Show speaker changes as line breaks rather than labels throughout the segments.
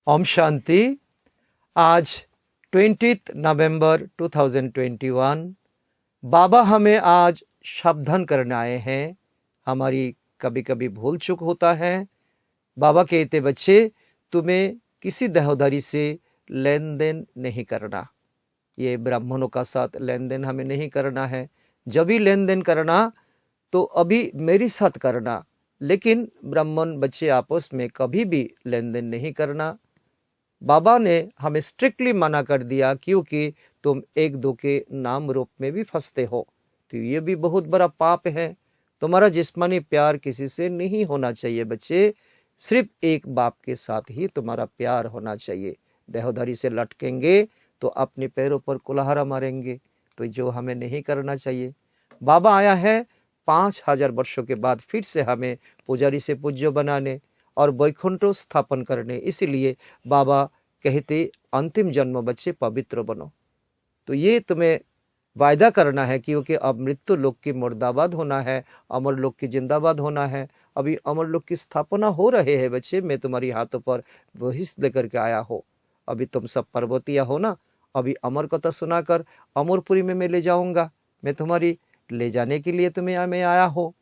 ओम शांति। आज 20 नवंबर 2021 बाबा हमें आज सावधान करने आए हैं। हमारी कभी कभी भूल चूक होता है। बाबा कहते बच्चे तुम्हें किसी देहधारी से लेन देन नहीं करना। ये ब्राह्मणों का साथ लेन देन हमें नहीं करना है। जब भी लेन देन करना तो अभी मेरे साथ करना, लेकिन ब्राह्मण बच्चे आपस में कभी भी लेन देन नहीं करना। बाबा ने हमें स्ट्रिक्टली मना कर दिया, क्योंकि तुम एक दो के नाम रूप में भी फंसते हो, तो ये भी बहुत बड़ा पाप है। तुम्हारा जिस्मानी प्यार किसी से नहीं होना चाहिए बच्चे, सिर्फ एक बाप के साथ ही तुम्हारा प्यार होना चाहिए। देहधारी से लटकेंगे तो अपने पैरों पर कुल्हाड़ा मारेंगे, तो जो हमें नहीं करना चाहिए। बाबा आया है 5000 वर्षों के बाद फिर से हमें पुजारी से पूज्य बनाने और वैकुंठ स्थापन करने। इसीलिए बाबा कहते अंतिम जन्म बच्चे पवित्र बनो। तो ये तुम्हें वायदा करना है, क्योंकि अब मृत्यु लोक की मुर्दाबाद होना है, अमर लोक की जिंदाबाद होना है। अभी अमर लोक की स्थापना हो रहे हैं बच्चे। मैं तुम्हारी हाथों पर बहिष्ठ लेकर के आया हो। अभी तुम सब पर्वतिया हो ना, अभी अमर कथा सुनाकर अमरपुरी में मैं ले जाऊंगा। मैं तुम्हारी ले जाने के लिए तुम्हें मैं आया हो।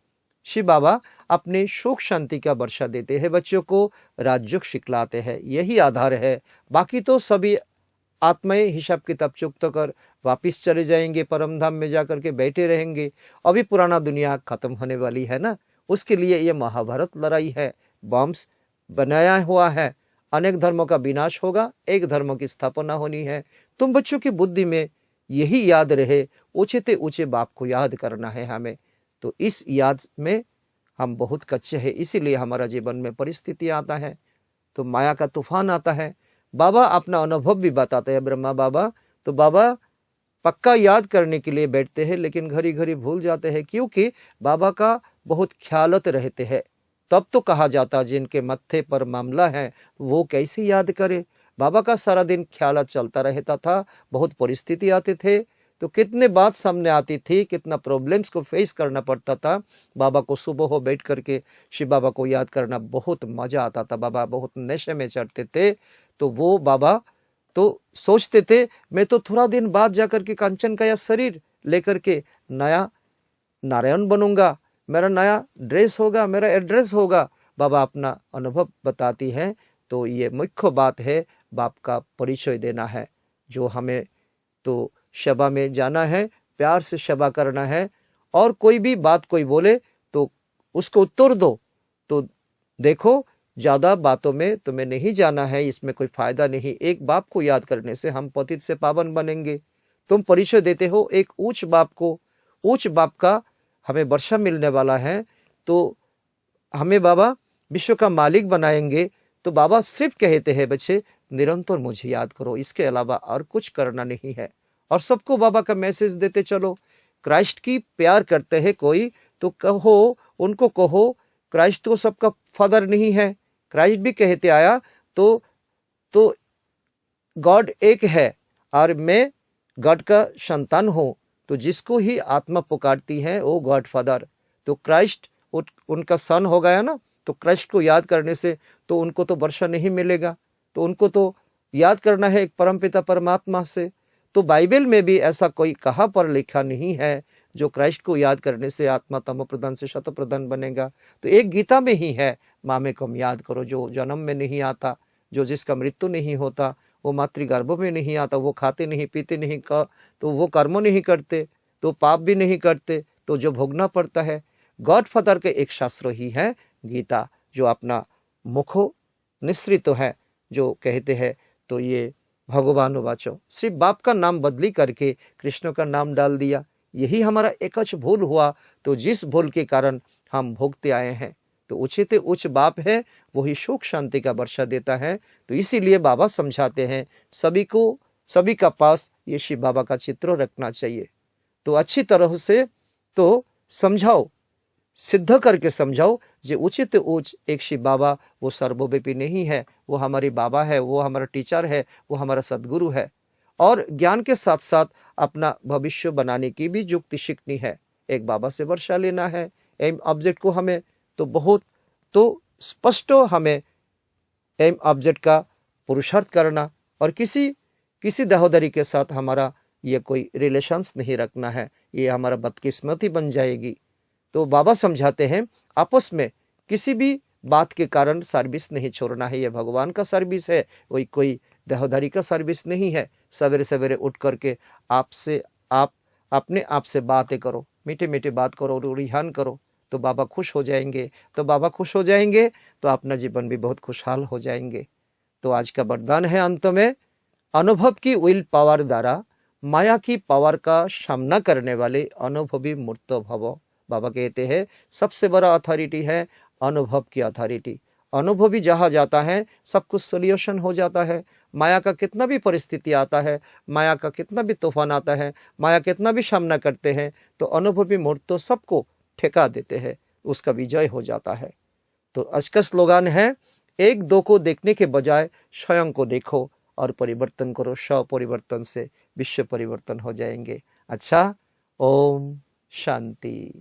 शिव बाबा अपने शोक शांति का वर्षा देते हैं, बच्चों को राजयोग सिखलाते हैं। यही आधार है। बाकी तो सभी आत्माएं हिसाब किताब चुकता कर वापिस चले जाएंगे, परम धाम में जाकर के बैठे रहेंगे। अभी पुराना दुनिया खत्म होने वाली है ना, उसके लिए ये महाभारत लड़ाई है। बॉम्ब्स बनाया हुआ है, अनेक धर्मों का विनाश होगा, एक धर्म की स्थापना होनी है। तुम बच्चों की बुद्धि में यही याद रहे, ऊंचे ते ऊंचे बाप को याद करना है हमें। तो इस याद में हम बहुत कच्चे हैं, इसीलिए हमारा जीवन में परिस्थिति आता है, तो माया का तूफान आता है। बाबा अपना अनुभव भी बताते हैं, ब्रह्मा बाबा। तो बाबा पक्का याद करने के लिए बैठते हैं, लेकिन घड़ी घड़ी भूल जाते हैं, क्योंकि बाबा का बहुत ख्यालत रहते हैं। तब तो कहा जाता जिनके मत्थे पर मामला है वो कैसे याद करे। बाबा का सारा दिन ख्यालत चलता रहता था, बहुत परिस्थिति आते थे, तो कितने बात सामने आती थी, कितना प्रॉब्लम्स को फेस करना पड़ता था। बाबा को सुबह हो बैठ करके शिव बाबा को याद करना बहुत मजा आता था। बाबा बहुत नशे में चढ़ते थे, तो वो बाबा तो सोचते थे मैं तो थोड़ा दिन बाद जाकर के कंचन का या शरीर लेकर के नया नारायण बनूंगा, मेरा नया ड्रेस होगा, मेरा एड्रेस होगा। बाबा अपना अनुभव बताती है। तो ये मुख्य बात है, बाप का परिचय देना है। जो हमें तो सभा में जाना है, प्यार से सभा करना है, और कोई भी बात कोई बोले तो उसको उत्तर दो। तो देखो ज्यादा बातों में तुम्हें नहीं जाना है, इसमें कोई फायदा नहीं। एक बाप को याद करने से हम पतित से पावन बनेंगे। तुम परिचय देते हो एक उच्च बाप को, उच्च बाप का हमें वर्षा मिलने वाला है, तो हमें बाबा विश्व का मालिक बनाएंगे। तो बाबा सिर्फ कहते हैं बच्चे निरंतर मुझे याद करो, इसके अलावा और कुछ करना नहीं है। और सबको बाबा का मैसेज देते चलो। क्राइस्ट की प्यार करते हैं कोई तो कहो, उनको कहो क्राइस्ट तो सबका फादर नहीं है। क्राइस्ट भी कहते आया तो गॉड एक है और मैं गॉड का संतान हूं। तो जिसको ही आत्मा पुकारती है वो गॉड फादर। तो क्राइस्ट उनका सन हो गया ना। तो क्राइस्ट को याद करने से तो उनको तो वर्षा नहीं मिलेगा, तो उनको तो याद करना है एक परमपिता परमात्मा से। तो बाइबल में भी ऐसा कोई कहा पर लिखा नहीं है जो क्राइस्ट को याद करने से आत्मा तमो प्रधान से शत प्रधान बनेगा। तो एक गीता में ही है, मामे कम याद करो, जो जन्म में नहीं आता, जो जिसका मृत्यु नहीं होता, वो मातृगर्भ में नहीं आता, वो खाते नहीं पीते नहीं का, तो वो कर्म नहीं करते, तो पाप भी नहीं करते, तो जो भोगना पड़ता है। गॉड फादर के एक शास्त्र ही है गीता, जो अपना मुखो निश्रित है, जो कहते हैं तो ये भगवान वाचो। सिर्फ बाप का नाम बदली करके कृष्ण का नाम डाल दिया, यही हमारा एकच भूल हुआ। तो जिस भूल के कारण हम भोगते आए हैं, तो उचित उच्च बाप है, वही सुख शांति का वर्षा देता है। तो इसीलिए बाबा समझाते हैं सभी को, सभी का पास ये शिव बाबा का चित्र रखना चाहिए। तो अच्छी तरह से तो समझाओ, सिद्ध करके समझाओ। जो उचित उच्च एक शिव बाबा वो सर्वव्यापी नहीं है, वो हमारी बाबा है, वो हमारा टीचर है, वो हमारा सदगुरु है। और ज्ञान के साथ साथ अपना भविष्य बनाने की भी युक्ति सीखनी है। एक बाबा से वर्षा लेना है, एम ऑब्जेक्ट को हमें तो बहुत तो स्पष्ट हमें एम ऑब्जेक्ट का पुरुषार्थ करना और किसी दाहोदरी के साथ हमारा ये कोई रिलेशंस नहीं रखना है, ये हमारा बदकिस्मती बन जाएगी। तो बाबा समझाते हैं आपस में किसी भी बात के कारण सर्विस नहीं छोड़ना है। ये भगवान का सर्विस है, कोई दाहोदरी का सर्विस नहीं है। सवेरे सवेरे उठ करके आप अपने आप से बातें करो, मीठे मीठे बात करो, रुझान करो, तो बाबा खुश हो जाएंगे। तो बाबा खुश हो जाएंगे तो अपना जीवन भी बहुत खुशहाल हो जाएंगे। तो आज का वरदान है अंत में, अनुभव की विल पावर द्वारा माया की पावर का सामना करने वाले अनुभवी मूर्त भव। बाबा कहते हैं सबसे बड़ा अथॉरिटी है अनुभव की अथॉरिटी। अनुभवी जहाँ जाता है सब कुछ सोल्यूशन हो जाता है। माया का कितना भी परिस्थिति आता है, माया का कितना भी तूफान आता है, माया कितना भी सामना करते हैं, तो अनुभवी मूर्त तो सबको ठेका देते हैं, उसका विजय हो जाता है। तो आज का स्लोगान है, एक दो को देखने के बजाय स्वयं को देखो और परिवर्तन करो। स्वपरिवर्तन से विश्व परिवर्तन हो जाएंगे। अच्छा, ओम शांति।